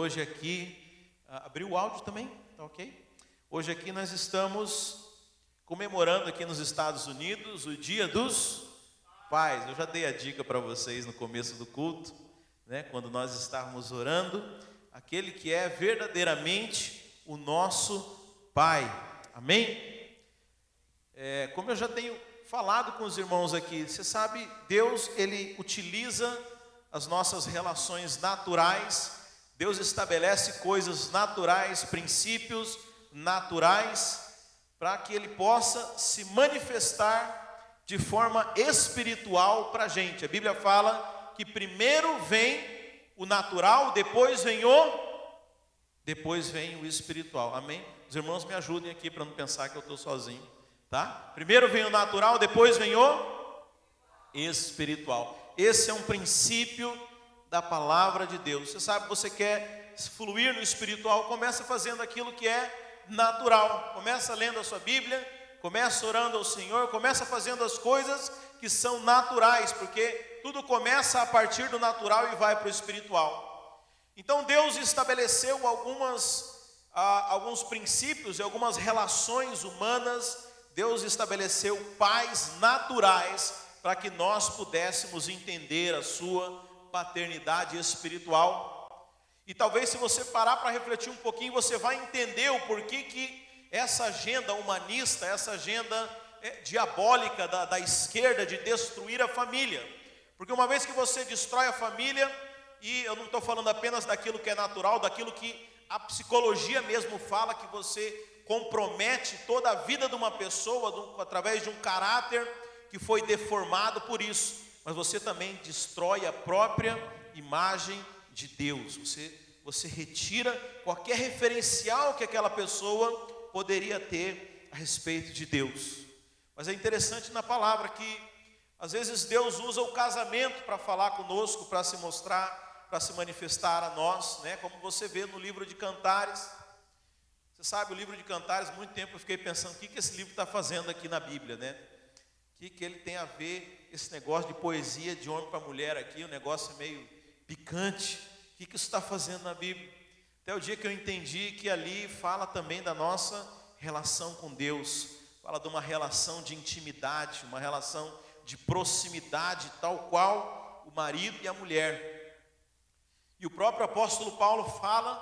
Hoje aqui, abriu o áudio também? Tá ok? Hoje aqui nós estamos comemorando aqui nos Estados Unidos o Dia dos Pais. Eu já dei a dica para vocês no começo do culto, né? Quando nós estávamos orando, aquele que é verdadeiramente o nosso Pai. Amém? Como eu já tenho falado com os irmãos aqui, você sabe, Deus, Ele utiliza as nossas relações naturais. Deus estabelece coisas naturais, princípios naturais, para que Ele possa se manifestar de forma espiritual para a gente. A Bíblia fala que primeiro vem o natural, depois vem o espiritual. Amém? Os irmãos me ajudem aqui para não pensar que eu estou sozinho, tá? Primeiro vem o natural, depois vem o espiritual. Esse é um princípio da palavra de Deus. Você sabe, você quer fluir no espiritual, começa fazendo aquilo que é natural. Começa lendo a sua Bíblia, começa orando ao Senhor, começa fazendo as coisas que são naturais, porque tudo começa a partir do natural e vai para o espiritual. Então Deus estabeleceu alguns princípios e algumas relações humanas. Deus estabeleceu pais naturais para que nós pudéssemos entender a sua paternidade espiritual. E talvez, se você parar para refletir um pouquinho, você vai entender o porquê que essa agenda humanista, essa agenda diabólica da esquerda de destruir a família. Porque uma vez que você destrói a família, e eu não estou falando apenas daquilo que é natural, daquilo que a psicologia mesmo fala, que você compromete toda a vida de uma pessoa através de um caráter que foi deformado por isso. Mas você também destrói a própria imagem de Deus. Você retira qualquer referencial que aquela pessoa poderia ter a respeito de Deus. Mas é interessante na palavra que às vezes Deus usa o casamento para falar conosco, para se mostrar, para se manifestar a nós, né? Como você vê no livro de Cantares. Você sabe, o livro de Cantares, muito tempo eu fiquei pensando, o que esse livro está fazendo aqui na Bíblia, né? O que ele tem a ver, esse negócio de poesia de homem para mulher aqui, um negócio meio picante. O que isso está fazendo na Bíblia? Até o dia que eu entendi que ali fala também da nossa relação com Deus. Fala de uma relação de intimidade, uma relação de proximidade, tal qual o marido e a mulher. E o próprio apóstolo Paulo fala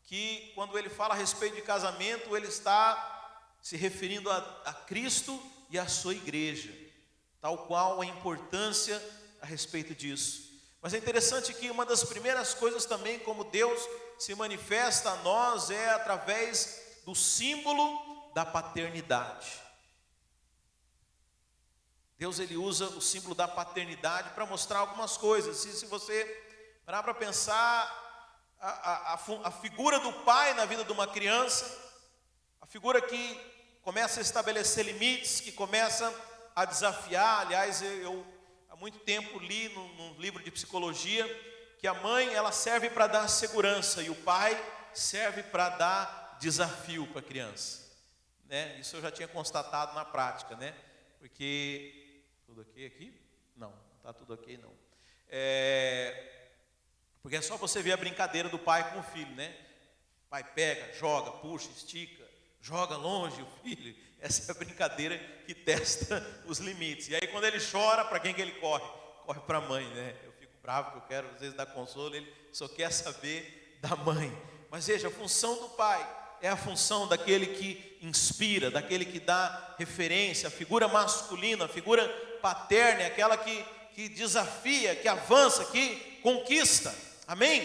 que quando ele fala a respeito de casamento, ele está se referindo a Cristo e a sua igreja, tal qual a importância a respeito disso. Mas é interessante que uma das primeiras coisas também, como Deus se manifesta a nós, é através do símbolo da paternidade. Deus, ele usa o símbolo da paternidade para mostrar algumas coisas. Se você parar para pensar, a figura do pai na vida de uma criança, a figura que começa a estabelecer limites, que começa a desafiar. Aliás, eu há muito tempo li num livro de psicologia que a mãe, ela serve para dar segurança e o pai serve para dar desafio para a criança, né? Isso eu já tinha constatado na prática, né? Porque tudo ok aqui? Não está tudo ok não. Porque é só você ver a brincadeira do pai com o filho, né? O pai pega, joga, puxa, estica, joga longe o filho. Essa é a brincadeira que testa os limites. E aí quando ele chora, para quem que ele corre? Corre para a mãe, né? Eu fico bravo que eu quero às vezes dar consolo, ele só quer saber da mãe. Mas veja, a função do pai é a função daquele que inspira, daquele que dá referência, a figura masculina, a figura paterna, é aquela que desafia, que avança, que conquista. Amém?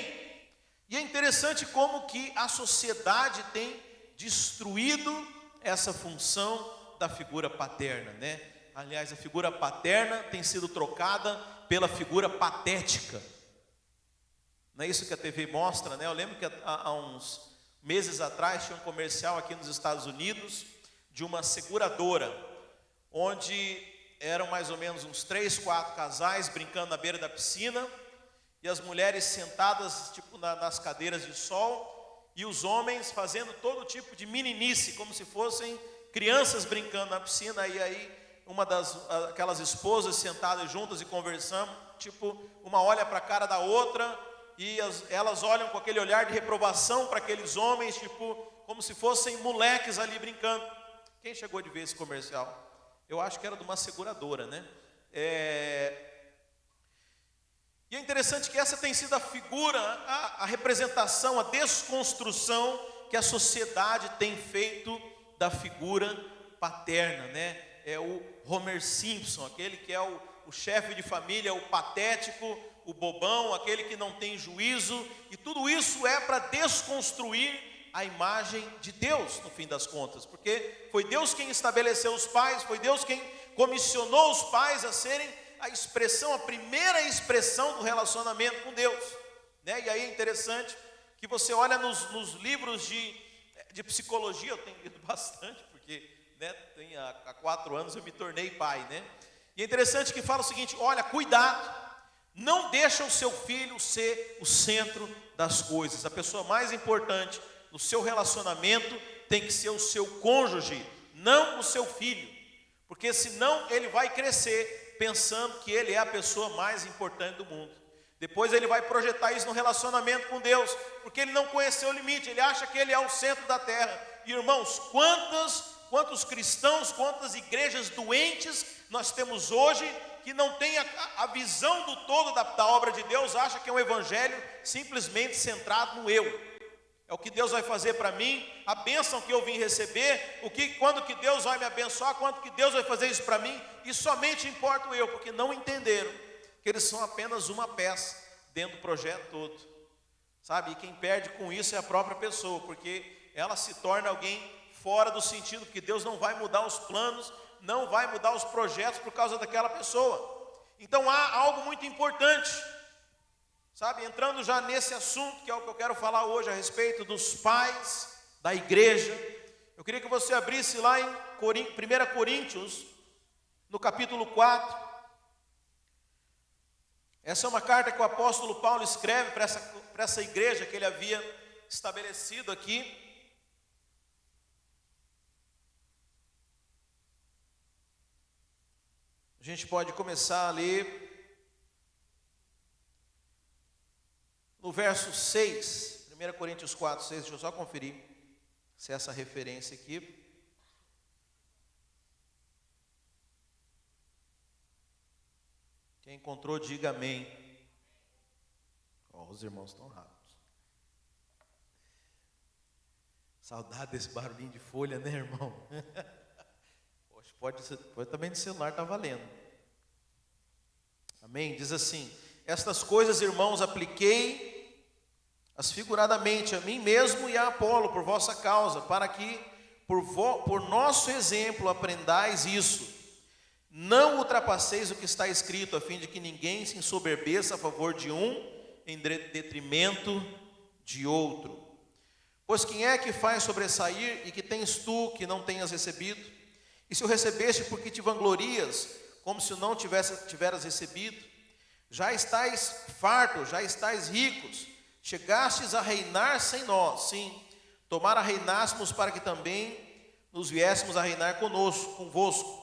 E é interessante como que a sociedade tem destruído essa função da figura paterna, né? Aliás, a figura paterna tem sido trocada pela figura patética. Não é isso que a TV mostra, né? Eu lembro que há uns meses atrás tinha um comercial aqui nos Estados Unidos de uma seguradora, onde eram mais ou menos uns 3, 4 casais brincando na beira da piscina, e as mulheres sentadas tipo nas cadeiras de sol, e os homens fazendo todo tipo de meninice, como se fossem crianças brincando na piscina. E aí aquelas esposas sentadas juntas e conversando, tipo, uma olha para a cara da outra e elas olham com aquele olhar de reprovação para aqueles homens, tipo, como se fossem moleques ali brincando. Quem chegou de ver esse comercial? Eu acho que era de uma seguradora, né? E é interessante que essa tem sido a figura, a representação, a desconstrução que a sociedade tem feito da figura paterna, né? É o Homer Simpson, aquele que é o chefe de família, o patético, o bobão, aquele que não tem juízo, e tudo isso é para desconstruir a imagem de Deus, no fim das contas, porque foi Deus quem estabeleceu os pais, foi Deus quem comissionou os pais a serem a primeira expressão do relacionamento com Deus, né? E aí é interessante que você olha nos livros de psicologia, eu tenho lido bastante, porque, né, há 4 anos eu me tornei pai, né? E é interessante que fala o seguinte: olha, cuidado, não deixa o seu filho ser o centro das coisas. A pessoa mais importante no seu relacionamento tem que ser o seu cônjuge, não o seu filho, porque senão ele vai crescer pensando que ele é a pessoa mais importante do mundo. Depois ele vai projetar isso no relacionamento com Deus, porque ele não conheceu o limite, ele acha que ele é o centro da terra. E irmãos, quantos cristãos, quantas igrejas doentes nós temos hoje, que não tem a visão do todo da obra de Deus, acha que é um evangelho simplesmente centrado no eu. É o que Deus vai fazer para mim, a bênção que eu vim receber, quando que Deus vai me abençoar, quando que Deus vai fazer isso para mim, e somente importa o eu, porque não entenderam que eles são apenas uma peça dentro do projeto todo, sabe? E quem perde com isso é a própria pessoa, porque ela se torna alguém fora do sentido, porque Deus não vai mudar os planos, não vai mudar os projetos por causa daquela pessoa. Então há algo muito importante, sabe, entrando já nesse assunto, que é o que eu quero falar hoje a respeito dos pais da igreja. Eu queria que você abrisse lá em 1 Coríntios, no capítulo 4. Essa é uma carta que o apóstolo Paulo escreve para essa igreja que ele havia estabelecido aqui. A gente pode começar a ler no verso 6, 1 Coríntios 4, 6, deixa eu só conferir se é essa referência aqui. Quem encontrou, diga amém. Os irmãos estão rápidos. Saudade desse barulhinho de folha, né, irmão? Poxa, pode também de celular, está valendo. Amém? Diz assim: estas coisas, irmãos, apliquei-as figuradamente a mim mesmo e a Apolo por vossa causa, para que por nosso exemplo aprendais isso. Não ultrapasseis o que está escrito, a fim de que ninguém se ensoberbeça a favor de um em detrimento de outro. Pois quem é que faz sobressair, e que tens tu que não tenhas recebido? E se o recebeste, porque te vanglorias, como se não tiveras recebido? Já estais fartos, já estais ricos, chegastes a reinar sem nós. Sim, tomara reinássemos, para que também nos viéssemos a reinar convosco.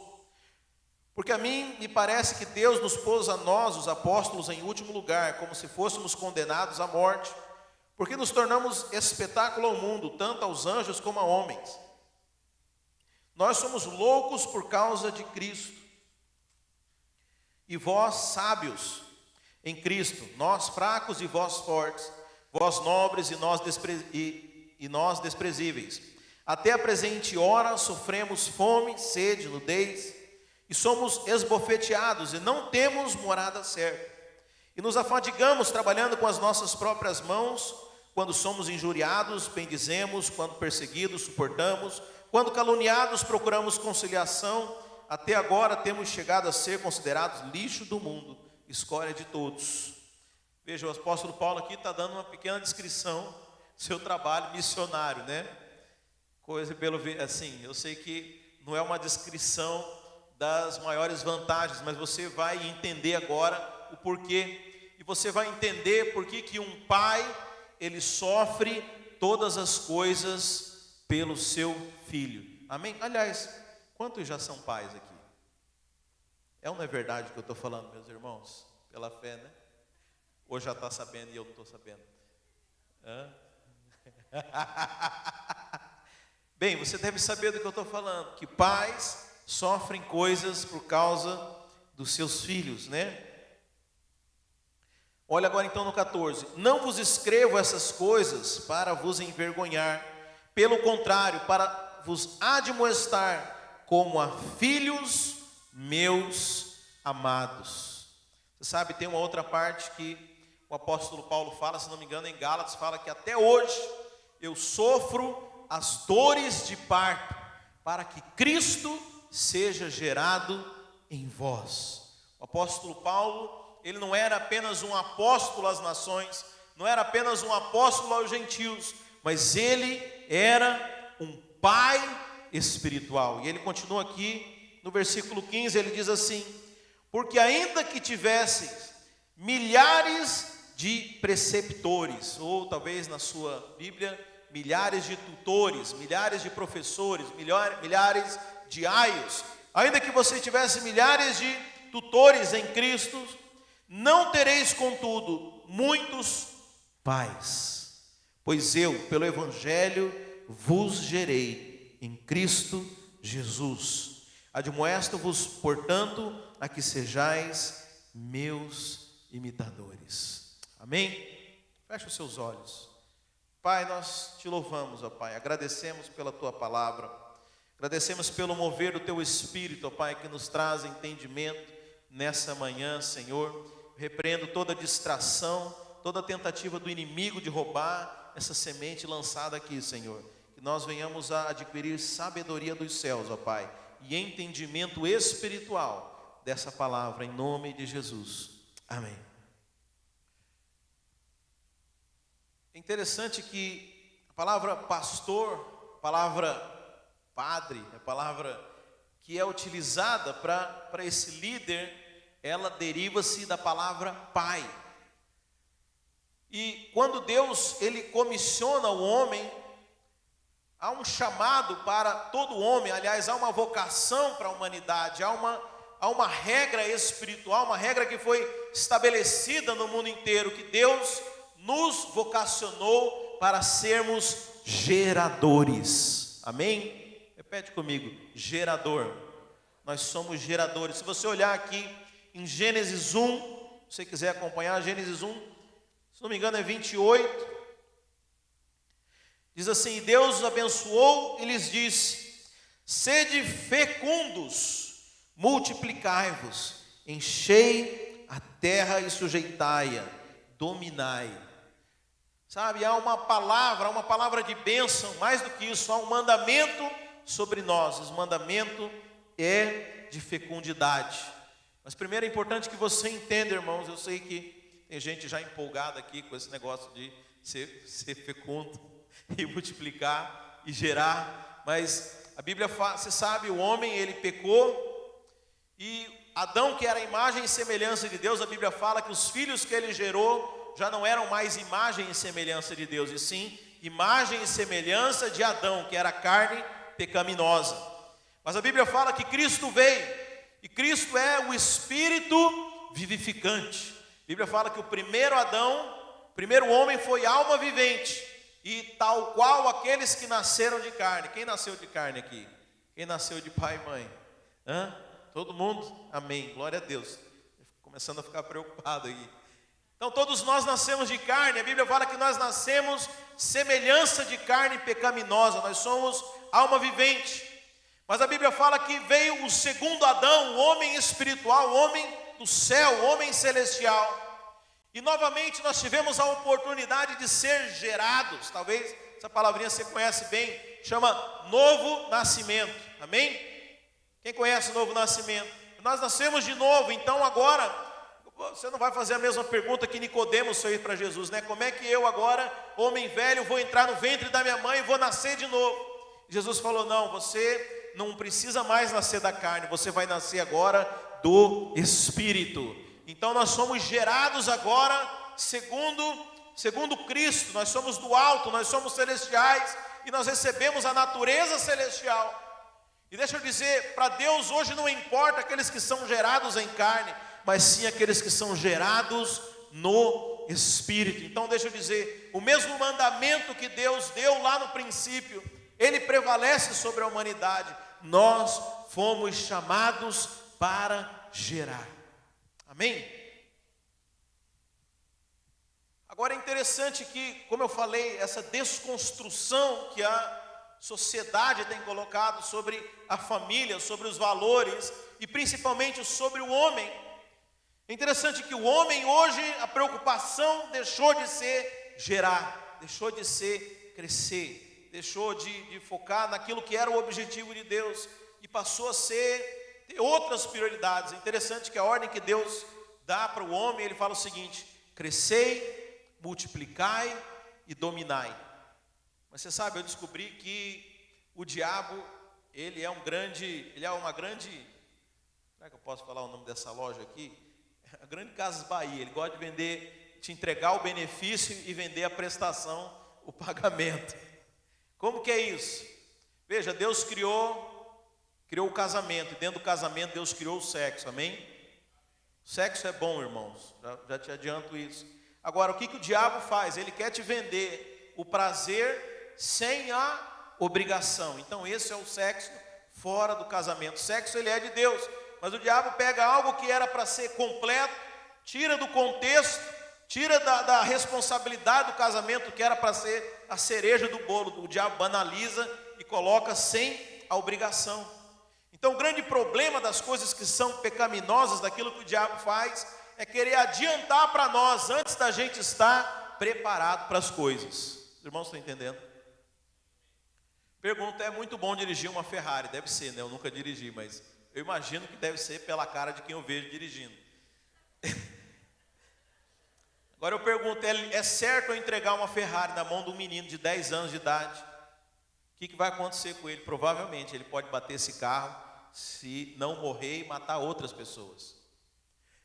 Porque a mim me parece que Deus nos pôs a nós, os apóstolos, em último lugar, como se fôssemos condenados à morte, porque nos tornamos espetáculo ao mundo, tanto aos anjos como a homens. Nós somos loucos por causa de Cristo, e vós sábios em Cristo, nós fracos e vós fortes, vós nobres e nós desprezíveis. Até a presente hora sofremos fome, sede, nudez, e somos esbofeteados e não temos morada certa. E nos afadigamos trabalhando com as nossas próprias mãos. Quando somos injuriados, bendizemos; quando perseguidos, suportamos; quando caluniados, procuramos conciliação. Até agora temos chegado a ser considerados lixo do mundo, escória de todos. Veja, o apóstolo Paulo aqui está dando uma pequena descrição do seu trabalho missionário, né? Assim, eu sei que não é uma descrição das maiores vantagens, mas você vai entender agora o porquê, e você vai entender por que um pai, ele sofre todas as coisas pelo seu filho. Amém? Aliás, quantos já são pais aqui? Não é verdade o que eu estou falando, meus irmãos? Pela fé, né? Ou já está sabendo e eu não estou sabendo? Hã? Bem, você deve saber do que eu estou falando, que pais sofrem coisas por causa dos seus filhos, né? Olha agora então no 14. Não vos escrevo essas coisas para vos envergonhar, pelo contrário, para vos admoestar como a filhos meus amados. Você sabe, tem uma outra parte que o apóstolo Paulo fala, se não me engano, em Gálatas, fala que até hoje eu sofro as dores de parto, para que Cristo seja gerado em vós. O apóstolo Paulo, ele não era apenas um apóstolo às nações, não era apenas um apóstolo aos gentios, mas ele era um pai espiritual. E ele continua aqui no versículo 15, ele diz assim: porque ainda que tivesseis milhares de preceptores, ou talvez na sua Bíblia, milhares de tutores, milhares de professores, milhares de aios, ainda que você tivesse milhares de tutores em Cristo, não tereis contudo muitos pais, pois eu, pelo Evangelho, vos gerei em Cristo Jesus. Admoesto-vos, portanto, a que sejais meus imitadores. Amém? Feche os seus olhos. Pai, nós te louvamos, ó Pai, agradecemos pela tua palavra, agradecemos pelo mover do teu Espírito, ó Pai, que nos traz entendimento nessa manhã, Senhor. Repreendo toda distração, toda tentativa do inimigo de roubar essa semente lançada aqui, Senhor. Que nós venhamos a adquirir sabedoria dos céus, ó Pai, e entendimento espiritual dessa palavra, em nome de Jesus. Amém. É interessante que a palavra pastor, a palavra padre, a palavra que é utilizada para esse líder, ela deriva-se da palavra pai. E quando Deus, ele comissiona o homem, há um chamado para todo homem, aliás, há uma vocação para a humanidade, há uma regra espiritual, uma regra que foi estabelecida no mundo inteiro, que Deus nos vocacionou para sermos geradores. Amém? Repete comigo, gerador. Nós somos geradores. Se você olhar aqui em Gênesis 1, se você quiser acompanhar, Gênesis 1, se não me engano é 28, diz assim: e Deus os abençoou e lhes disse: sede fecundos, multiplicai-vos, enchei a terra e sujeitai-a, dominai. Sabe, há uma palavra de bênção, mais do que isso, há um mandamento sobre nós. Esse mandamento é de fecundidade. Mas primeiro é importante que você entenda, irmãos, eu sei que tem gente já empolgada aqui com esse negócio de ser fecundo e multiplicar e gerar, mas a Bíblia fala, você sabe, o homem, ele pecou, e Adão, que era a imagem e semelhança de Deus, a Bíblia fala que os filhos que ele gerou já não eram mais imagem e semelhança de Deus, e sim imagem e semelhança de Adão, que era carne pecaminosa. Mas a Bíblia fala que Cristo veio, e Cristo é o Espírito vivificante. A Bíblia fala que o primeiro Adão, o primeiro homem, foi alma vivente, e tal qual aqueles que nasceram de carne. Quem nasceu de carne aqui? Quem nasceu de pai e mãe? Todo mundo? Amém, glória a Deus. Começando a ficar preocupado aqui. Então todos nós nascemos de carne. A Bíblia fala que nós nascemos semelhança de carne pecaminosa. Nós somos alma vivente. Mas a Bíblia fala que veio o segundo Adão, o homem espiritual, o homem do céu, o homem celestial. E novamente nós tivemos a oportunidade de ser gerados. Talvez essa palavrinha você conhece bem, chama novo nascimento. Amém? Quem conhece o novo nascimento? Nós nascemos de novo, então agora você não vai fazer a mesma pergunta que Nicodemos fez para Jesus, né? Como é que eu agora, homem velho, vou entrar no ventre da minha mãe e vou nascer de novo? Jesus falou: não, você não precisa mais nascer da carne, você vai nascer agora do Espírito. Então nós somos gerados agora segundo Cristo, nós somos do alto, nós somos celestiais e nós recebemos a natureza celestial. E deixa eu dizer, para Deus hoje não importa aqueles que são gerados em carne, mas sim aqueles que são gerados no Espírito. Então deixa eu dizer, o mesmo mandamento que Deus deu lá no princípio, ele prevalece sobre a humanidade. Nós fomos chamados para gerar. Amém? Agora é interessante que, como eu falei, essa desconstrução que a sociedade tem colocado sobre a família, sobre os valores e principalmente sobre o homem. É interessante que o homem hoje, a preocupação deixou de ser gerar, deixou de ser crescer, deixou de focar naquilo que era o objetivo de Deus e passou a ter outras prioridades. É interessante que a ordem que Deus dá para o homem, ele fala o seguinte: crescei, multiplicai e dominai. Mas você sabe, eu descobri que o diabo, ele é uma grande, será que eu posso falar o nome dessa loja aqui? A Grande Casas Bahia. Ele gosta de vender, te entregar o benefício e vender a prestação, o pagamento. Como que é isso? Veja, Deus criou o casamento, e dentro do casamento Deus criou o sexo, amém? O sexo é bom, irmãos, já te adianto isso. Agora, o que o diabo faz? Ele quer te vender o prazer sem a obrigação. Então esse é o sexo fora do casamento. O sexo, ele é de Deus, mas o diabo pega algo que era para ser completo, tira do contexto, tira da responsabilidade do casamento, que era para ser a cereja do bolo. O diabo banaliza e coloca sem a obrigação. Então o grande problema das coisas que são pecaminosas, daquilo que o diabo faz, é querer adiantar para nós, antes da gente estar preparado para as coisas. Os irmãos estão entendendo? Pergunta: é muito bom dirigir uma Ferrari? Deve ser, né? Eu nunca dirigi, mas eu imagino que deve ser pela cara de quem eu vejo dirigindo. Agora eu pergunto: é certo eu entregar uma Ferrari na mão de um menino de 10 anos de idade? O que vai acontecer com ele? Provavelmente ele pode bater esse carro, se não morrer, e matar outras pessoas.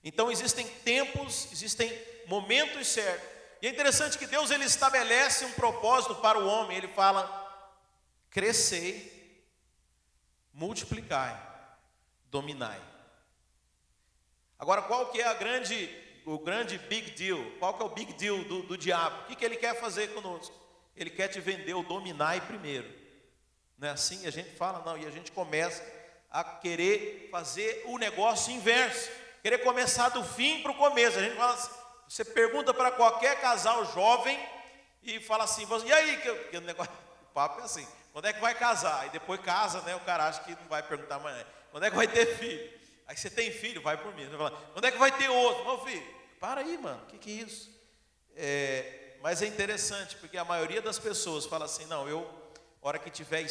Então existem tempos, existem momentos certos. E é interessante que Deus, ele estabelece um propósito para o homem. Ele fala: crescei, multiplicai, dominai. Agora, qual que é o grande big deal? Qual que é o big deal do diabo? O que ele quer fazer conosco? Ele quer te vender o dominai primeiro. Não é assim? A gente fala, não, e a gente começa a querer fazer o negócio inverso, querer começar do fim para o começo. A gente fala assim, você pergunta para qualquer casal jovem e fala assim: e aí, que o negócio, o papo é assim, quando é que vai casar? E depois casa, né? O cara acha que não vai perguntar amanhã. Quando é que vai ter filho? Aí você tem filho, vai por mim. Você fala: quando é que vai ter outro? Meu filho, para aí, mano, o que é isso? Mas é interessante, porque a maioria das pessoas fala assim: não, a hora que tiver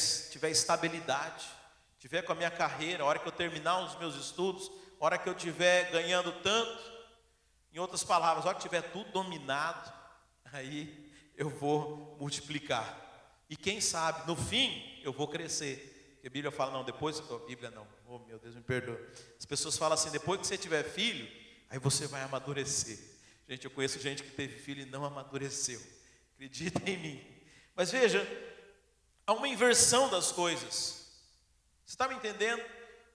estabilidade, tiver com a minha carreira, a hora que eu terminar os meus estudos, a hora que eu estiver ganhando tanto, em outras palavras, a hora que tiver tudo dominado, aí eu vou multiplicar. E quem sabe, no fim, eu vou crescer. Porque a Bíblia fala, não, depois, Bíblia não, oh meu Deus, me perdoa. As pessoas falam assim: depois que você tiver filho, aí você vai amadurecer. Gente, eu conheço gente que teve filho e não amadureceu. Acredita em mim. Mas veja, há uma inversão das coisas. Você está me entendendo?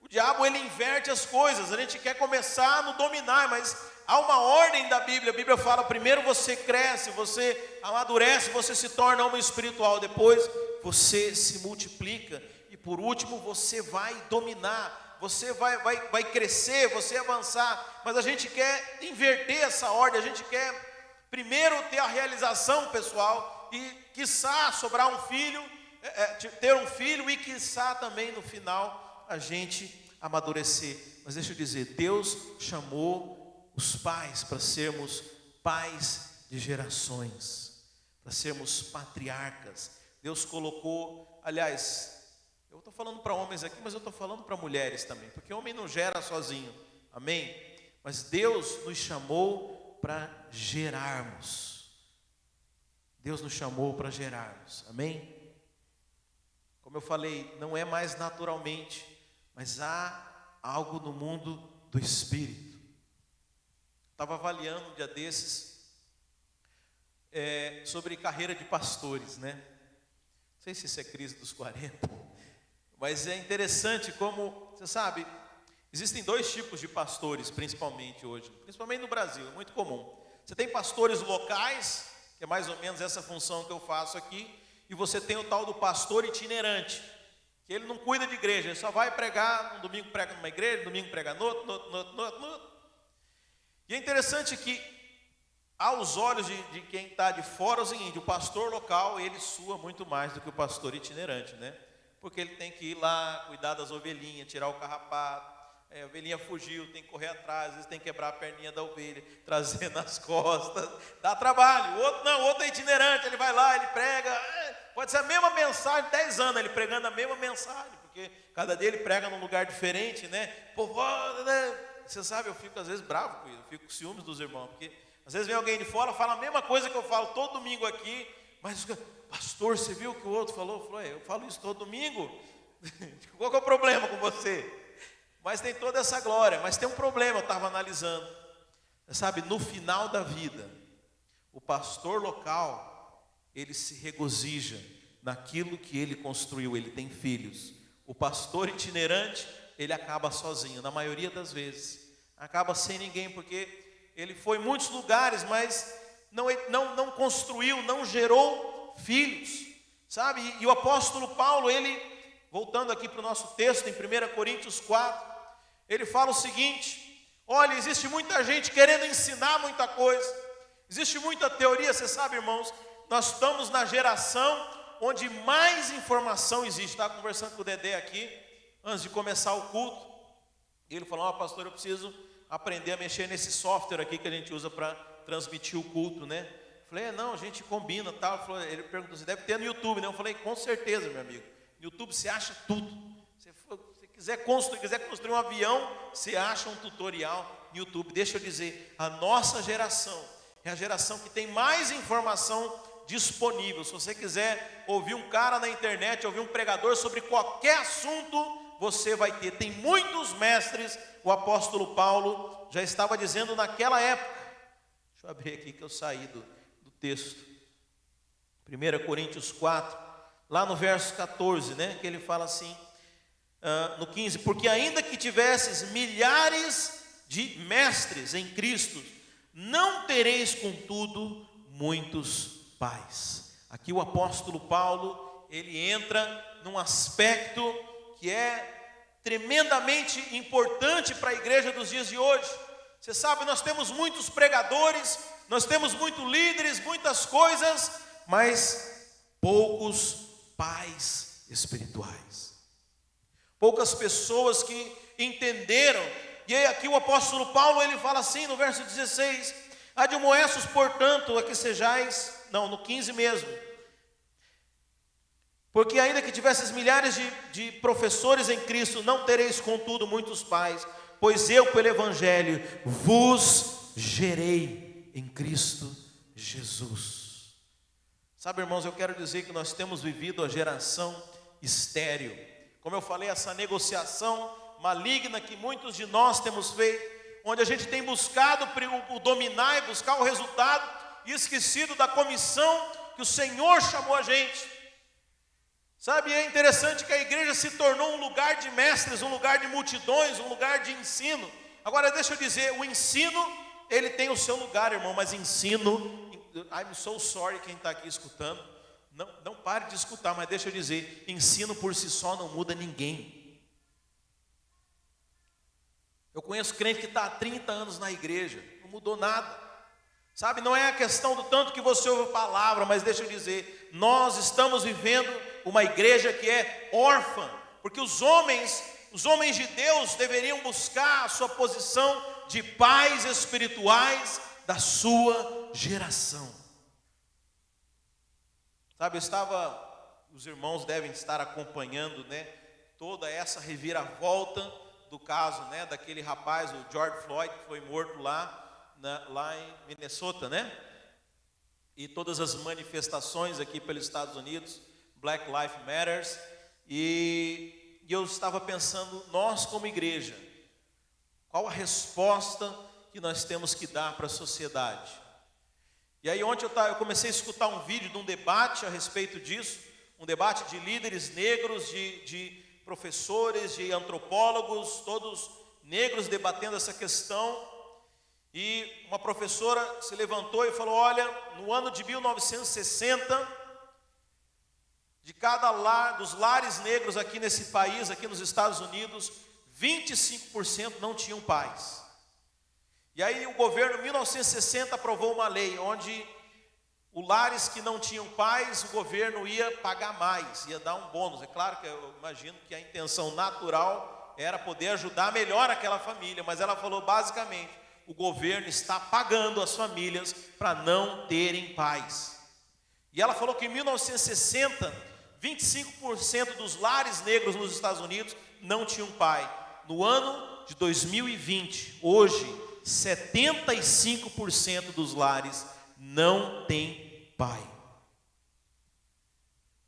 O diabo, ele inverte as coisas. A gente quer começar no dominar, mas há uma ordem da Bíblia. A Bíblia fala: primeiro você cresce, você amadurece, você se torna homem espiritual. Depois você se multiplica. E por último você vai dominar. Você vai crescer, você avançar. Mas a gente quer inverter essa ordem. A gente quer primeiro ter a realização pessoal e quiçá sobrar um filho, ter um filho, e quiçá também no final a gente amadurecer. Mas deixa eu dizer, Deus chamou os pais para sermos pais de gerações, para sermos patriarcas. Deus colocou, aliás, eu estou falando para homens aqui, mas eu estou falando para mulheres também, porque homem não gera sozinho, amém? Mas Deus nos chamou para gerarmos. Deus nos chamou para gerarmos, amém? Como eu falei, não é mais naturalmente, mas há algo no mundo do Espírito. Estava avaliando um dia desses sobre carreira de pastores, né? Não sei se isso é crise dos 40, mas é interessante como, você sabe, existem dois tipos de pastores, principalmente hoje, principalmente no Brasil, é muito comum. Você tem pastores locais, que é mais ou menos essa função que eu faço aqui, e você tem o tal do pastor itinerante, que ele não cuida de igreja, ele só vai pregar, um domingo prega numa igreja, no domingo prega no outro. E é interessante que, aos olhos de quem está de fora, é o seguinte: o pastor local, ele sua muito mais do que o pastor itinerante, né? Porque ele tem que ir lá, cuidar das ovelhinhas, tirar o carrapato, a ovelhinha fugiu, tem que correr atrás, às vezes tem que quebrar a perninha da ovelha, trazer nas costas, dá trabalho. O outro não, o outro é itinerante, ele vai lá, ele prega, pode ser a mesma mensagem, 10 anos ele pregando a mesma mensagem, porque cada dia ele prega num lugar diferente, né? Povo, né? Você sabe, eu fico às vezes bravo com isso, eu fico com ciúmes dos irmãos, porque às vezes vem alguém de fora, fala a mesma coisa que eu falo todo domingo aqui, mas pastor, você viu o que o outro falou? Falou, eu falo isso todo domingo. Qual que é o problema com você? Mas tem toda essa glória, mas tem um problema, eu estava analisando. Sabe, no final da vida, o pastor local, ele se regozija naquilo que ele construiu, ele tem filhos. O pastor itinerante, ele acaba sozinho, na maioria das vezes. Acaba sem ninguém, porque ele foi em muitos lugares, mas não construiu, não gerou filhos, sabe? E o apóstolo Paulo, ele, voltando aqui para o nosso texto, em 1 Coríntios 4, ele fala o seguinte: olha, existe muita gente querendo ensinar muita coisa, existe muita teoria. Você sabe, irmãos, nós estamos na geração onde mais informação existe. Estava conversando com o Dedé aqui, antes de começar o culto, e ele falou: pastor, eu preciso aprender a mexer nesse software aqui que a gente usa para transmitir o culto, né? Eu falei, não, a gente combina, tal. Ele perguntou, você deve ter no YouTube, né? Eu falei, com certeza, meu amigo, no YouTube você acha tudo. Se quiser construir um avião, você acha um tutorial no YouTube. Deixa eu dizer, a nossa geração é a geração que tem mais informação disponível. Se você quiser ouvir um cara na internet, ouvir um pregador sobre qualquer assunto, você vai ter. Tem muitos mestres. O apóstolo Paulo já estava dizendo naquela época. Deixa eu abrir aqui que eu saí do texto. 1 Coríntios 4, lá no verso 14, né? Que ele fala assim, no 15: porque ainda que tivesses milhares de mestres em Cristo, não tereis contudo muitos pais. Aqui o apóstolo Paulo, ele entra num aspecto que é tremendamente importante para a igreja dos dias de hoje. Você sabe, nós temos muitos pregadores, nós temos muitos líderes, muitas coisas, mas poucos pais espirituais, poucas pessoas que entenderam. E aí aqui o apóstolo Paulo, ele fala assim no verso 16: admoestos, portanto, a que sejais, no 15 mesmo, porque ainda que tivesses milhares de professores em Cristo, não tereis contudo muitos pais, pois eu pelo Evangelho vos gerei em Cristo Jesus. Sabe, irmãos, eu quero dizer que nós temos vivido a geração estéril. Como eu falei, essa negociação maligna que muitos de nós temos feito, onde a gente tem buscado o dominar e buscar o resultado, e esquecido da comissão que o Senhor chamou a gente. Sabe, é interessante que a igreja se tornou um lugar de mestres, um lugar de multidões, um lugar de ensino. Agora deixa eu dizer, o ensino, ele tem o seu lugar, irmão, mas ensino, I'm so sorry quem está aqui escutando, não pare de escutar, mas deixa eu dizer, ensino por si só não muda ninguém. Eu conheço crente que está há 30 anos na igreja, não mudou nada. Sabe, não é a questão do tanto que você ouve a palavra, mas deixa eu dizer, nós estamos vivendo uma igreja que é órfã, porque os homens de Deus deveriam buscar a sua posição de pais espirituais da sua geração. Sabe, os irmãos devem estar acompanhando, né, toda essa reviravolta do caso, né, daquele rapaz, o George Floyd, que foi morto lá em Minnesota, né? E todas as manifestações aqui pelos Estados Unidos, Black Lives Matter, e eu estava pensando, nós como igreja, qual a resposta que nós temos que dar para a sociedade? E aí ontem eu comecei a escutar um vídeo de um debate a respeito disso, um debate de líderes negros, de professores, de antropólogos, todos negros debatendo essa questão. E uma professora se levantou e falou: olha, no ano de 1960, de cada lar, dos lares negros aqui nesse país, aqui nos Estados Unidos, 25% não tinham pais. E aí o governo, em 1960, aprovou uma lei onde os lares que não tinham pais, o governo ia pagar mais, ia dar um bônus. É claro que eu imagino que a intenção natural era poder ajudar melhor aquela família, mas ela falou basicamente: o governo está pagando as famílias para não terem pais. E ela falou que em 1960, 25% dos lares negros nos Estados Unidos não tinham pai. No ano de 2020, hoje, 75% dos lares não têm pai.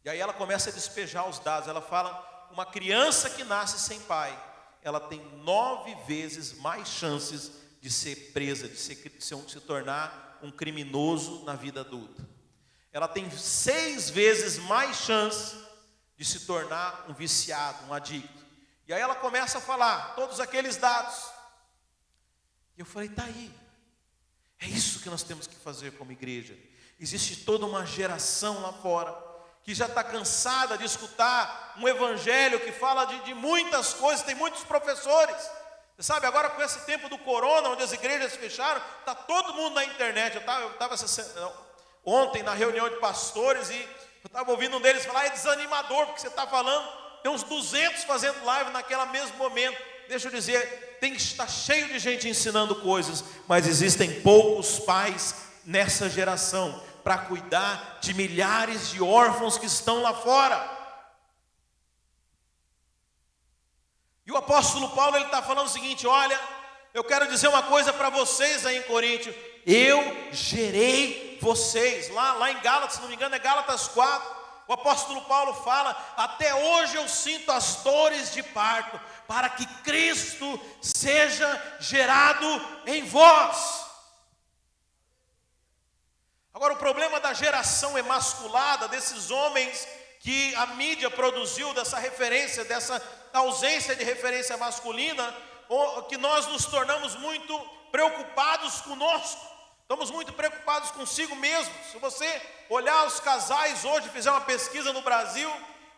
E aí ela começa a despejar os dados. Ela fala: uma criança que nasce sem pai, ela tem 9 vezes mais chances de ser presa, de se tornar um criminoso na vida adulta. Ela tem 6 vezes mais chance de se tornar um viciado, um adicto. E aí ela começa a falar todos aqueles dados. E eu falei: tá aí. É isso que nós temos que fazer como igreja. Existe toda uma geração lá fora que já está cansada de escutar um evangelho que fala de muitas coisas. Tem muitos professores. Você sabe, agora com esse tempo do corona, onde as igrejas fecharam, está todo mundo na internet. Eu estava ontem na reunião de pastores e eu estava ouvindo um deles falar: é desanimador, porque você está falando, tem uns 200 fazendo live naquele mesmo momento. Deixa eu dizer, está cheio de gente ensinando coisas, mas existem poucos pais nessa geração para cuidar de milhares de órfãos que estão lá fora. E o apóstolo Paulo, ele está falando o seguinte: olha, eu quero dizer uma coisa para vocês aí em Coríntio: eu gerei vocês. Lá em Gálatas, se não me engano é Gálatas 4, o apóstolo Paulo fala: até hoje eu sinto as dores de parto, para que Cristo seja gerado em vós. Agora, o problema da geração emasculada, desses homens que a mídia produziu, dessa referência, dessa ausência de referência masculina, que nós nos tornamos muito preocupados conosco, estamos muito preocupados consigo mesmo. Se você olhar os casais hoje, fizer uma pesquisa no Brasil,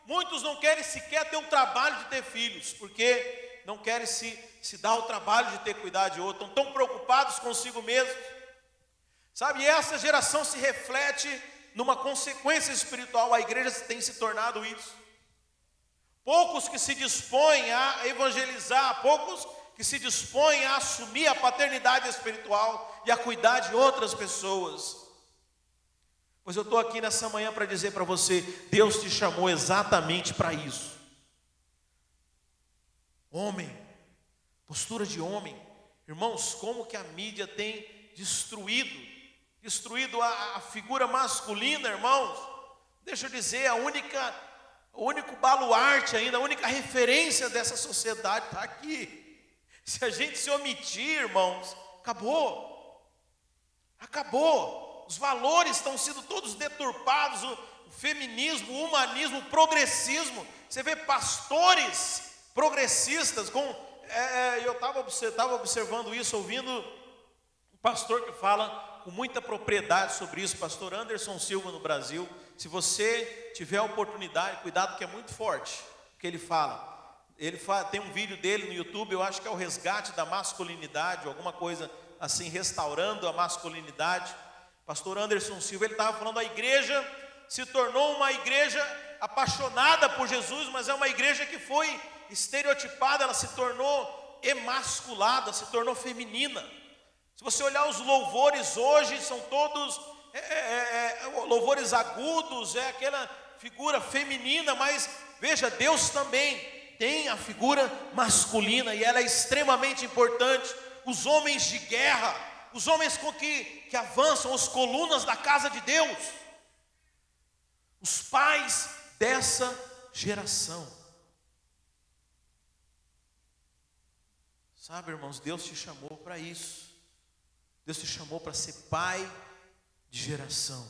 muitos não querem sequer ter o trabalho de ter filhos, porque não querem se dar o trabalho de ter cuidado de outro, estão tão preocupados consigo mesmos. Sabe, e essa geração se reflete numa consequência espiritual. A igreja tem se tornado isso. Poucos que se dispõem a evangelizar, poucos que se dispõem a assumir a paternidade espiritual e a cuidar de outras pessoas. Pois eu estou aqui nessa manhã para dizer para você: Deus te chamou exatamente para isso. Homem, postura de homem. Irmãos, como que a mídia tem destruído a figura masculina, irmãos. Deixa eu dizer, o único baluarte ainda, a única referência dessa sociedade está aqui. Se a gente se omitir, irmãos, acabou. Os valores estão sendo todos deturpados. O feminismo, o humanismo, o progressismo. Você vê pastores progressistas eu estava observando isso, ouvindo um pastor que fala com muita propriedade sobre isso, pastor Anderson Silva, no Brasil. Se você tiver a oportunidade, cuidado, que é muito forte o que ele fala. Tem um vídeo dele no YouTube, eu acho que é o resgate da masculinidade, alguma coisa assim, restaurando a masculinidade. Pastor Anderson Silva, ele estava falando: a igreja se tornou uma igreja apaixonada por Jesus, mas é uma igreja que foi estereotipada, ela se tornou emasculada, se tornou feminina. Se você olhar os louvores hoje, são todos louvores agudos, é aquela figura feminina, mas veja, Deus também tem a figura masculina e ela é extremamente importante. Os homens de guerra, os homens que avançam, as colunas da casa de Deus, os pais dessa geração. Sabe, irmãos, Deus te chamou para isso. Deus te chamou para ser pai de geração,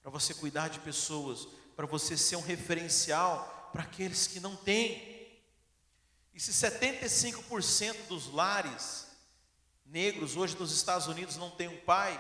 para você cuidar de pessoas, para você ser um referencial para aqueles que não têm. E se 75% dos lares negros hoje nos Estados Unidos não têm um pai,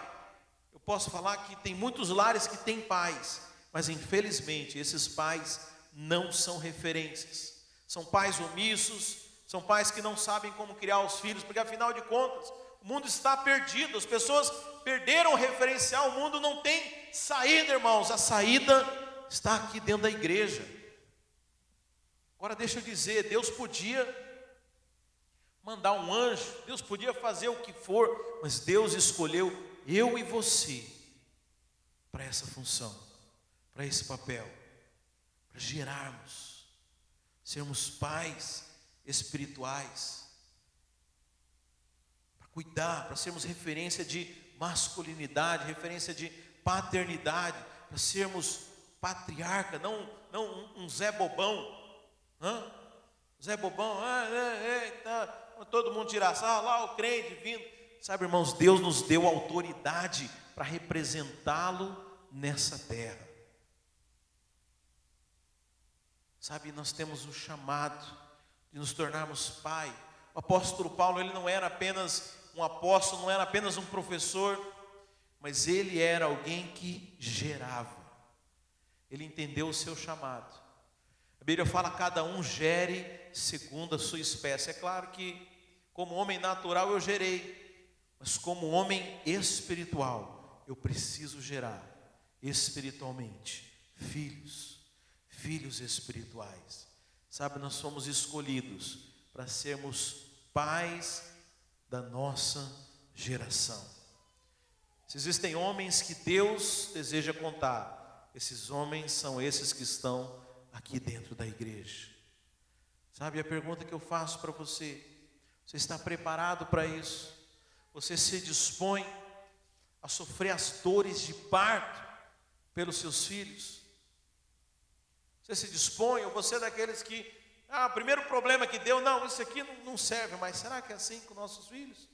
eu posso falar que tem muitos lares que têm pais, mas infelizmente esses pais não são referências. São pais omissos, são pais que não sabem como criar os filhos, porque afinal de contas, o mundo está perdido, as pessoas perderam o referencial, o mundo não tem saída, irmãos, a saída está aqui dentro da igreja. Agora deixa eu dizer, Deus podia mandar um anjo, Deus podia fazer o que for, mas Deus escolheu eu e você para essa função, para esse papel, para gerarmos, sermos pais espirituais, para cuidar, para sermos referência de masculinidade, referência de paternidade, para sermos patriarca, não um Zé Bobão, Zé Bobão, tá, todo mundo tira sarro, lá o crente vindo. Sabe, irmãos, Deus nos deu autoridade para representá-lo nessa terra. Sabe, nós temos o chamado de nos tornarmos pai. O apóstolo Paulo, ele não era apenas um apóstolo, não era apenas um professor, mas ele era alguém que gerava. Ele entendeu o seu chamado. A Bíblia fala: cada um gere segundo a sua espécie. É claro que como homem natural eu gerei, mas como homem espiritual eu preciso gerar espiritualmente filhos espirituais. Sabe, nós somos escolhidos para sermos pais da nossa geração. Se existem homens que Deus deseja contar, esses homens são esses que estão aqui dentro da igreja. Sabe, a pergunta que eu faço para você: você está preparado para isso? Você se dispõe a sofrer as dores de parto pelos seus filhos? Você se dispõe, ou você é daqueles que, o primeiro problema que deu, não, isso aqui não serve, mas será que é assim com nossos filhos?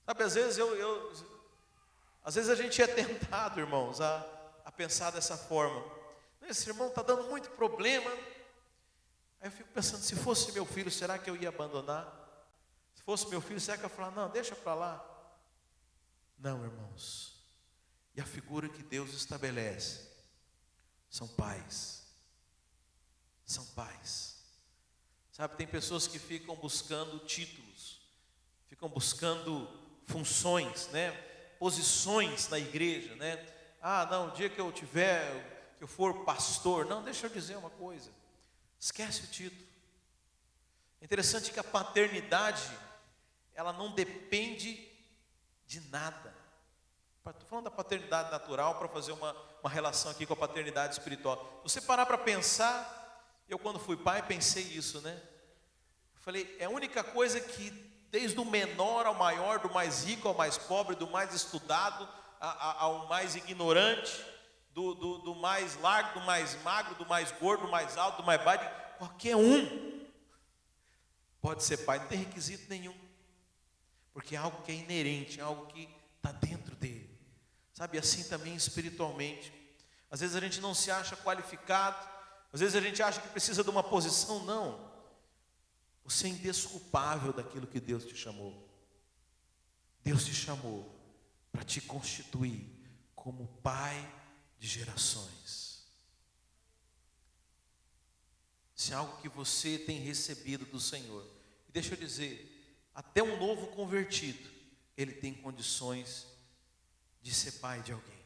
Sabe, às vezes às vezes a gente é tentado, irmãos, a pensar dessa forma. Esse irmão está dando muito problema. Aí eu fico pensando, se fosse meu filho, será que eu ia abandonar? Se fosse meu filho, será que eu ia falar, não, deixa para lá? Não, irmãos. E a figura que Deus estabelece são pais. São pais. Sabe, tem pessoas que ficam buscando títulos, ficam buscando funções, né? Posições na igreja, né? Não, o dia que eu tiver, que eu for pastor, não, deixa eu dizer uma coisa, esquece o título. É interessante que a paternidade, ela não depende de nada. Estou falando da paternidade natural para fazer uma relação aqui com a paternidade espiritual. Você parar para pensar, eu quando fui pai pensei isso, né? Eu falei, é a única coisa que desde o menor ao maior, do mais rico ao mais pobre, do mais estudado ao mais ignorante, do mais largo, do mais magro, do mais gordo, do mais alto, do mais baixo, qualquer um pode ser pai, não tem requisito nenhum, porque é algo que é inerente, é algo que está dentro dele. Sabe, assim também espiritualmente. Às vezes a gente não se acha qualificado, às vezes a gente acha que precisa de uma posição. Não, você é indesculpável daquilo que Deus te chamou. Deus te chamou para te constituir como pai de gerações. Isso é algo que você tem recebido do Senhor. E deixa eu dizer, até um novo convertido, ele tem condições de ser pai de alguém.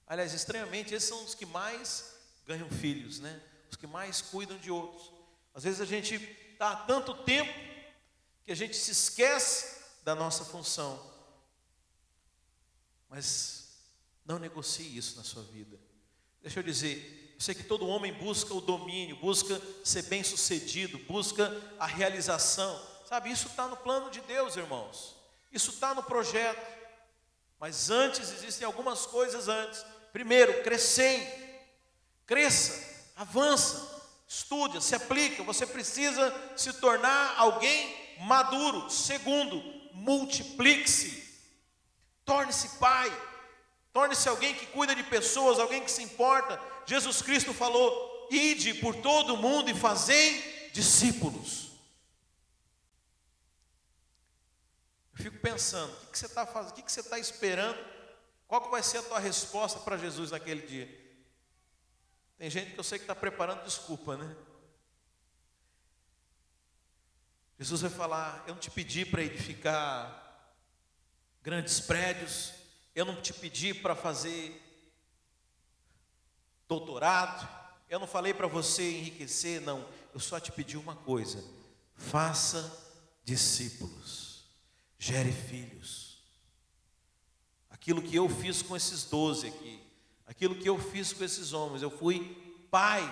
Aliás, estranhamente, esses são os que mais ganham filhos, né? Os que mais cuidam de outros. Às vezes a gente está há tanto tempo que a gente se esquece da nossa função. Mas não negocie isso na sua vida. Deixa eu dizer, eu sei que todo homem busca o domínio, busca ser bem sucedido, busca a realização. Sabe, isso está no plano de Deus, irmãos. Isso está no projeto. Mas antes, existem algumas coisas antes. Primeiro, cresça, avança, estude, se aplica. Você precisa se tornar alguém maduro. Segundo, multiplique-se. Torne-se pai. Torne-se alguém que cuida de pessoas, alguém que se importa. Jesus Cristo falou, ide por todo o mundo e fazei discípulos. Eu fico pensando, o que você está fazendo, o que você está esperando, qual que vai ser a tua resposta para Jesus naquele dia? Tem gente que eu sei que está preparando desculpa, né? Jesus vai falar, eu não te pedi para edificar grandes prédios, eu não te pedi para fazer doutorado, eu não falei para você enriquecer, não, eu só te pedi uma coisa: faça discípulos, gere filhos. Aquilo que eu fiz com esses 12 aqui, aquilo que eu fiz com esses homens, eu fui pai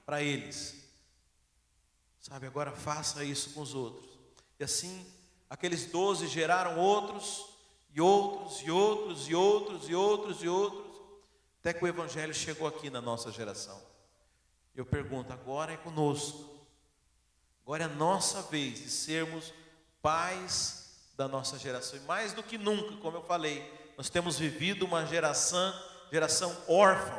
para eles. Sabe, agora faça isso com os outros. E assim, aqueles 12 geraram outros, e outros, e outros, e outros, e outros, e outros, até que o Evangelho chegou aqui na nossa geração. Eu pergunto, agora é conosco, agora é a nossa vez de sermos pais da nossa geração. E mais do que nunca, como eu falei, nós temos vivido uma geração órfã,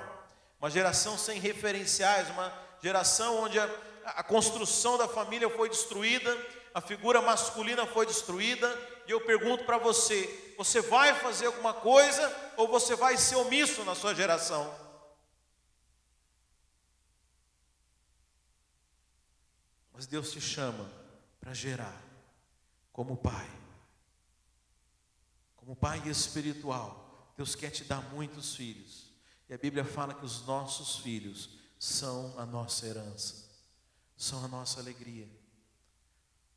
uma geração sem referenciais, uma geração onde a construção da família foi destruída, a figura masculina foi destruída. E eu pergunto para você, você vai fazer alguma coisa ou você vai ser omisso na sua geração? Mas Deus te chama para gerar como pai espiritual. Deus quer te dar muitos filhos, e a Bíblia fala que os nossos filhos são a nossa herança, são a nossa alegria.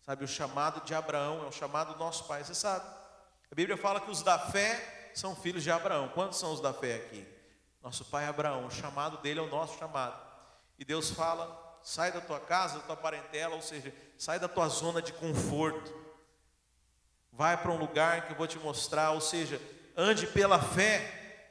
Sabe, o chamado de Abraão é o chamado do nosso pai, você sabe, a Bíblia fala que os da fé são filhos de Abraão. Quantos são os da fé aqui? Nosso pai Abraão, o chamado dele é o nosso chamado. E Deus fala, sai da tua casa, da tua parentela, ou seja, sai da tua zona de conforto, vai para um lugar que eu vou te mostrar, ou seja, ande pela fé.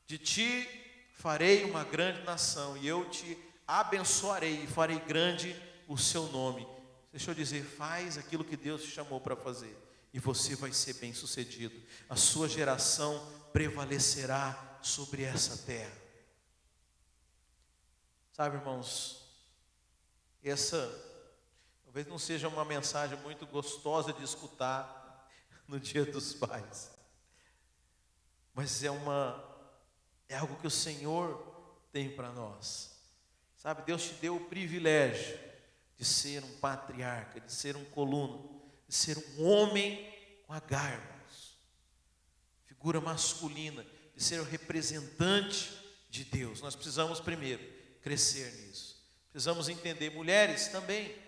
De ti farei uma grande nação, e eu te abençoarei, e farei grande o seu nome. Deixa eu dizer, faz aquilo que Deus te chamou para fazer, e você vai ser bem sucedido. A sua geração prevalecerá sobre essa terra. Sabe, irmãos, essa talvez não seja uma mensagem muito gostosa de escutar no Dia dos Pais, mas é algo que o Senhor tem para nós. Sabe, Deus te deu o privilégio de ser um patriarca, de ser um coluna, de ser um homem com H, irmãos, figura masculina, de ser o representante de Deus. Nós precisamos primeiro crescer nisso, precisamos entender. Mulheres também,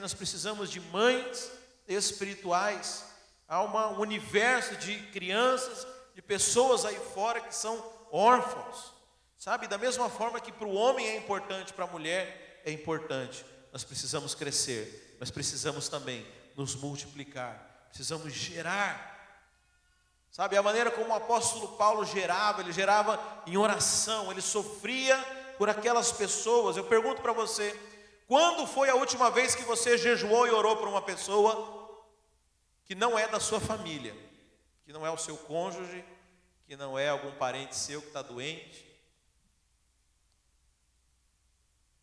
nós precisamos de mães espirituais. Há um universo de crianças, de pessoas aí fora que são órfãos, sabe, da mesma forma que para o homem é importante, para a mulher é importante. Nós precisamos crescer, mas precisamos também nos multiplicar, precisamos gerar. Sabe, a maneira como o apóstolo Paulo gerava, ele gerava em oração, ele sofria por aquelas pessoas. Eu pergunto para você, quando foi a última vez que você jejuou e orou por uma pessoa que não é da sua família, que não é o seu cônjuge, que não é algum parente seu que está doente?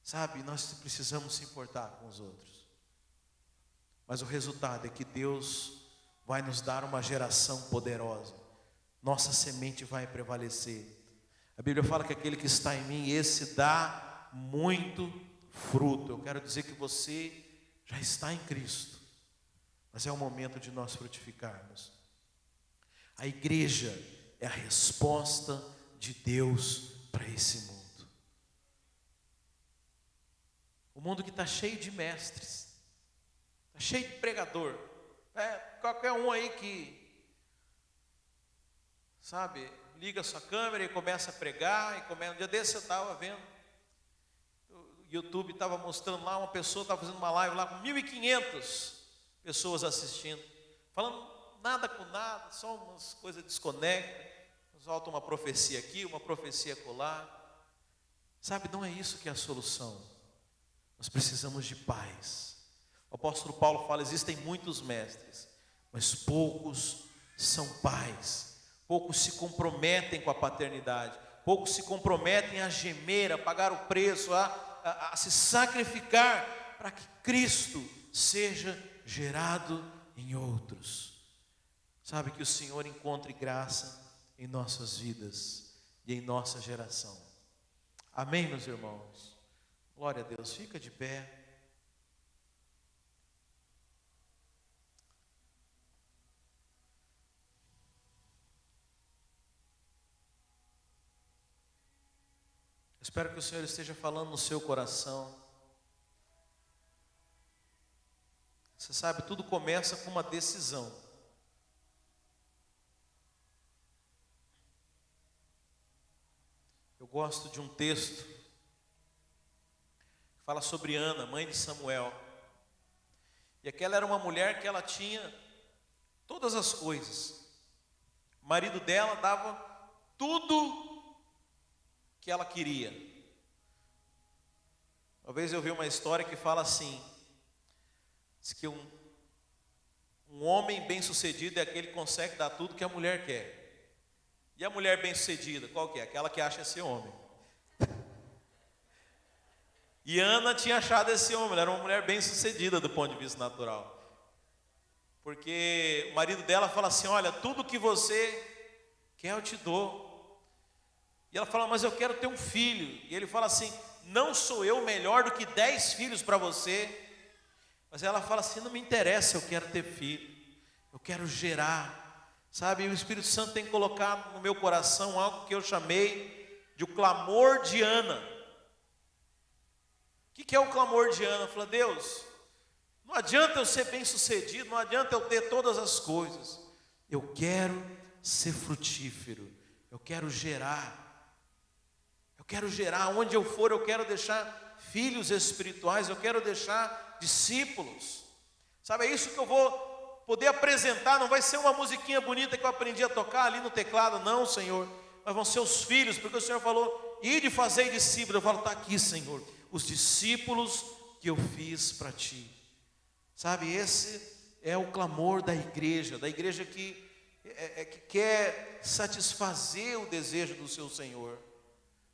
Sabe, nós precisamos se importar com os outros, mas o resultado é que Deus vai nos dar uma geração poderosa, nossa semente vai prevalecer. A Bíblia fala que aquele que está em mim, esse dá muito fruto. Eu quero dizer que você já está em Cristo, mas é o momento de nós frutificarmos. A igreja é a resposta de Deus para esse mundo. O mundo que está cheio de mestres, está cheio de pregador. Qualquer um aí que, sabe, liga a sua câmera e começa a pregar. Um dia desse eu estava vendo, o YouTube estava mostrando lá, uma pessoa estava fazendo uma live lá com 1.500 pessoas assistindo, falando nada com nada, só umas coisas desconectadas, solta uma profecia aqui, uma profecia acolá. Sabe, não é isso que é a solução. Nós precisamos de paz. O apóstolo Paulo fala, existem muitos mestres, mas poucos são pais. Poucos se comprometem com a paternidade, poucos se comprometem a gemer, a pagar o preço, a se sacrificar para que Cristo seja gerado em outros. Sabe, que o Senhor encontre graça em nossas vidas e em nossa geração. Amém, meus irmãos? Glória a Deus. Fica de pé. Espero que o Senhor esteja falando no seu coração. Você sabe, tudo começa com uma decisão. Eu gosto de um texto que fala sobre Ana, mãe de Samuel. E aquela era uma mulher que ela tinha todas as coisas. O marido dela dava tudo que ela queria. Uma vez eu vi uma história que fala assim, diz que um homem bem-sucedido é aquele que consegue dar tudo que a mulher quer. E a mulher bem-sucedida, qual que é? Aquela que acha esse homem. E Ana tinha achado esse homem, ela era uma mulher bem-sucedida do ponto de vista natural. Porque o marido dela fala assim, olha, tudo que você quer eu te dou. E ela fala, mas eu quero ter um filho. E ele fala assim, não sou eu melhor do que 10 filhos para você. Mas ela fala assim, não me interessa, eu quero ter filho. Eu quero gerar. Sabe, o Espírito Santo tem colocado no meu coração algo que eu chamei de o clamor de Ana. O que é o clamor de Ana? Fala, Deus, não adianta eu ser bem sucedido, não adianta eu ter todas as coisas. Eu quero ser frutífero, eu quero gerar. Eu quero gerar, onde eu for, eu quero deixar filhos espirituais, eu quero deixar discípulos. Sabe, é isso que eu vou poder apresentar, não vai ser uma musiquinha bonita que eu aprendi a tocar ali no teclado, não, Senhor. Mas vão ser os filhos, porque o Senhor falou, ide fazer discípulos. Eu falo, está aqui, Senhor, os discípulos que eu fiz para Ti. Sabe, esse é o clamor da igreja que quer satisfazer o desejo do seu Senhor.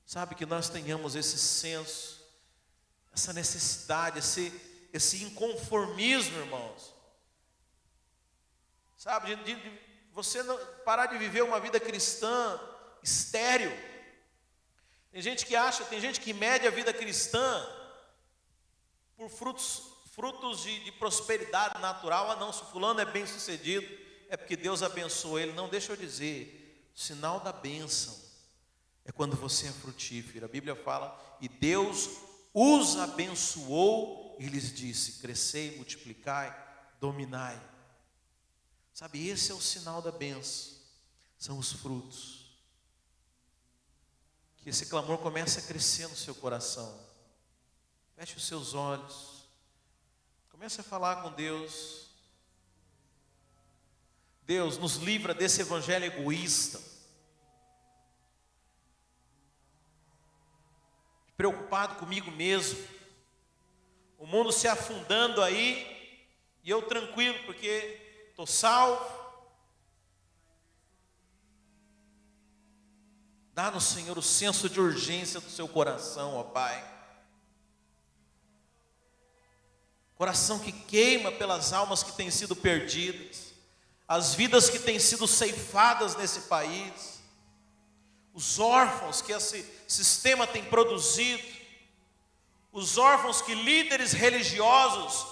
Sabe, que nós tenhamos esse senso, essa necessidade, esse inconformismo, irmãos. Sabe, de você não parar de viver uma vida cristã estéril. Tem gente que mede a vida cristã por frutos de prosperidade natural. Ah não, se fulano é bem sucedido, é porque Deus abençoou ele. Não, deixa eu dizer, o sinal da bênção é quando você é frutífero. A Bíblia fala, e Deus os abençoou e lhes disse, crescei, multiplicai, dominai. Sabe, esse é o sinal da bênção, são os frutos. Que esse clamor comece a crescer no seu coração. Feche os seus olhos, comece a falar com Deus. Deus, nos livra desse evangelho egoísta, preocupado comigo mesmo, o mundo se afundando aí, e eu tranquilo, porque estou salvo. Dá no Senhor o senso de urgência do seu coração, ó Pai. Coração que queima pelas almas que têm sido perdidas, as vidas que têm sido ceifadas nesse país, os órfãos que esse sistema tem produzido, os órfãos que líderes religiosos,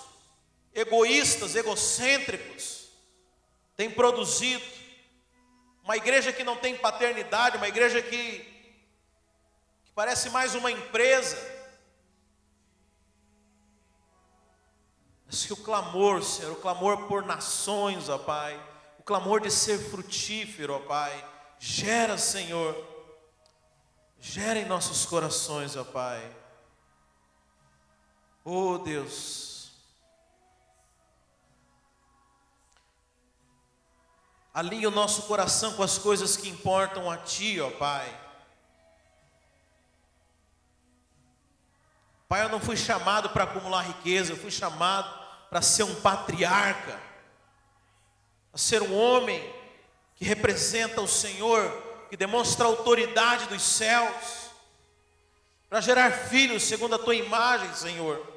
egoístas, egocêntricos, têm produzido, uma igreja que não tem paternidade, uma igreja que parece mais uma empresa. Mas que o clamor, Senhor, o clamor por nações, ó Pai, o clamor de ser frutífero, ó Pai, gera, Senhor, gera em nossos corações, ó Pai. Oh Deus, alinhe o nosso coração com as coisas que importam a Ti, ó Pai. Pai, eu não fui chamado para acumular riqueza, eu fui chamado para ser um patriarca, para ser um homem que representa o Senhor, que demonstra a autoridade dos céus, para gerar filhos segundo a Tua imagem, Senhor.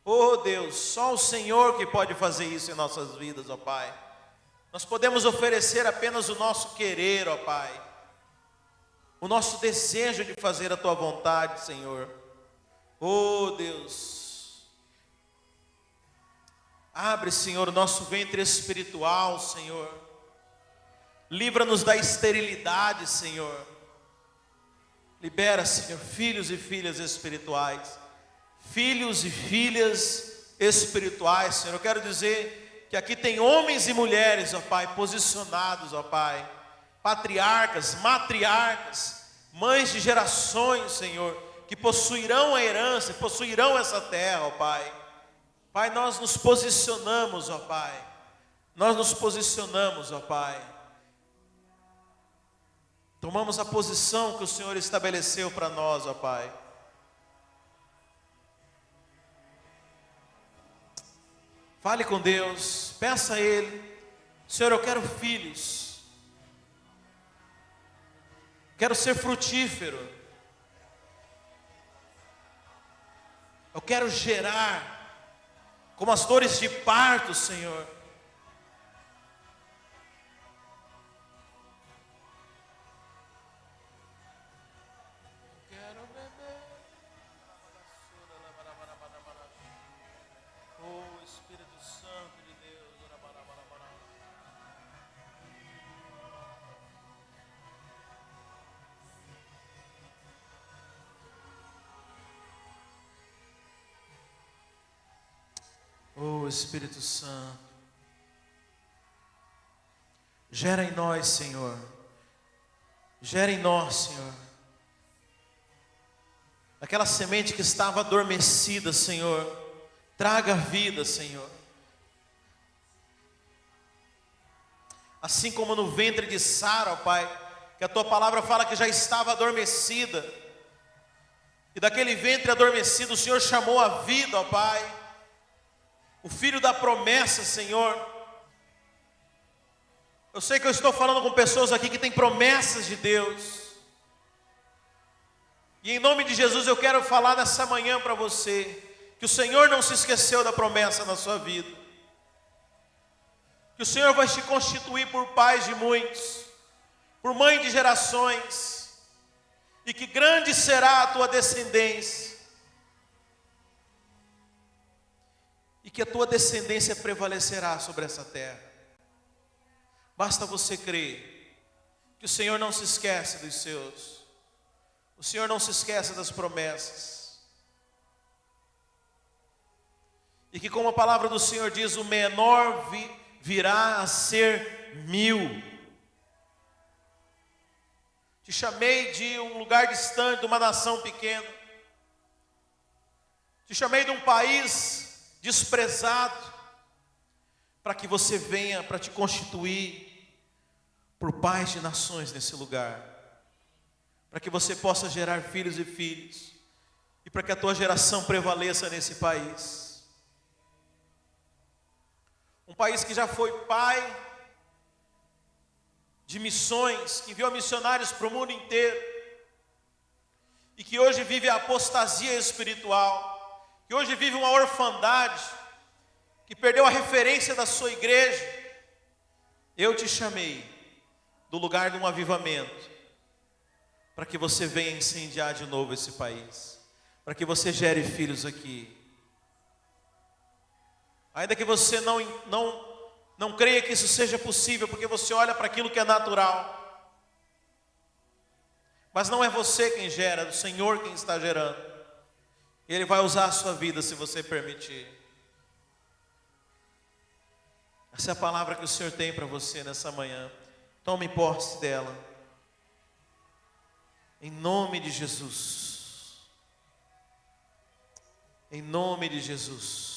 Oh Deus, só o Senhor que pode fazer isso em nossas vidas, ó Pai. Nós podemos oferecer apenas o nosso querer, ó Pai, o nosso desejo de fazer a Tua vontade, Senhor. Oh Deus, abre, Senhor, o nosso ventre espiritual, Senhor. Livra-nos da esterilidade, Senhor. Libera, Senhor, filhos e filhas espirituais. Filhos e filhas espirituais, Senhor. Eu quero dizer que aqui tem homens e mulheres, ó Pai, posicionados, ó Pai. Patriarcas, matriarcas, mães de gerações, Senhor, que possuirão a herança, possuirão essa terra, ó Pai. Pai, nós nos posicionamos, ó Pai. Nós nos posicionamos, ó Pai. Tomamos a posição que o Senhor estabeleceu para nós, ó Pai. Fale com Deus, peça a Ele: Senhor, eu quero filhos, quero ser frutífero, eu quero gerar, como as dores de parto, Senhor. Oh Espírito Santo, gera em nós, Senhor, gera em nós, Senhor, aquela semente que estava adormecida, Senhor, traga vida, Senhor, assim como no ventre de Sara, ó Pai, que a Tua palavra fala que já estava adormecida, e daquele ventre adormecido o Senhor chamou a vida, ó Pai, o filho da promessa, Senhor. Eu sei que eu estou falando com pessoas aqui que têm promessas de Deus. E em nome de Jesus eu quero falar nessa manhã para você, que o Senhor não se esqueceu da promessa na sua vida. Que o Senhor vai te constituir por pai de muitos, por mãe de gerações. E que grande será a tua descendência. E que a tua descendência prevalecerá sobre essa terra. Basta você crer que o Senhor não se esquece dos seus. O Senhor não se esquece das promessas. E que, como a palavra do Senhor diz, o menor virá a ser 1000. Te chamei de um lugar distante, de uma nação pequena. Te chamei de um país desprezado, para que você venha para te constituir por pais de nações nesse lugar, para que você possa gerar filhos e filhas, e para que a tua geração prevaleça nesse país. Um país que já foi pai de missões, que enviou missionários para o mundo inteiro, e que hoje vive a apostasia espiritual, que hoje vive uma orfandade, que perdeu a referência da sua igreja. Eu te chamei do lugar de um avivamento, para que você venha incendiar de novo esse país, para que você gere filhos aqui. Ainda que você não creia que isso seja possível, porque você olha para aquilo que é natural, mas não é você quem gera, é o Senhor quem está gerando. E Ele vai usar a sua vida se você permitir. Essa é a palavra que o Senhor tem para você nessa manhã. Tome posse dela. Em nome de Jesus. Em nome de Jesus.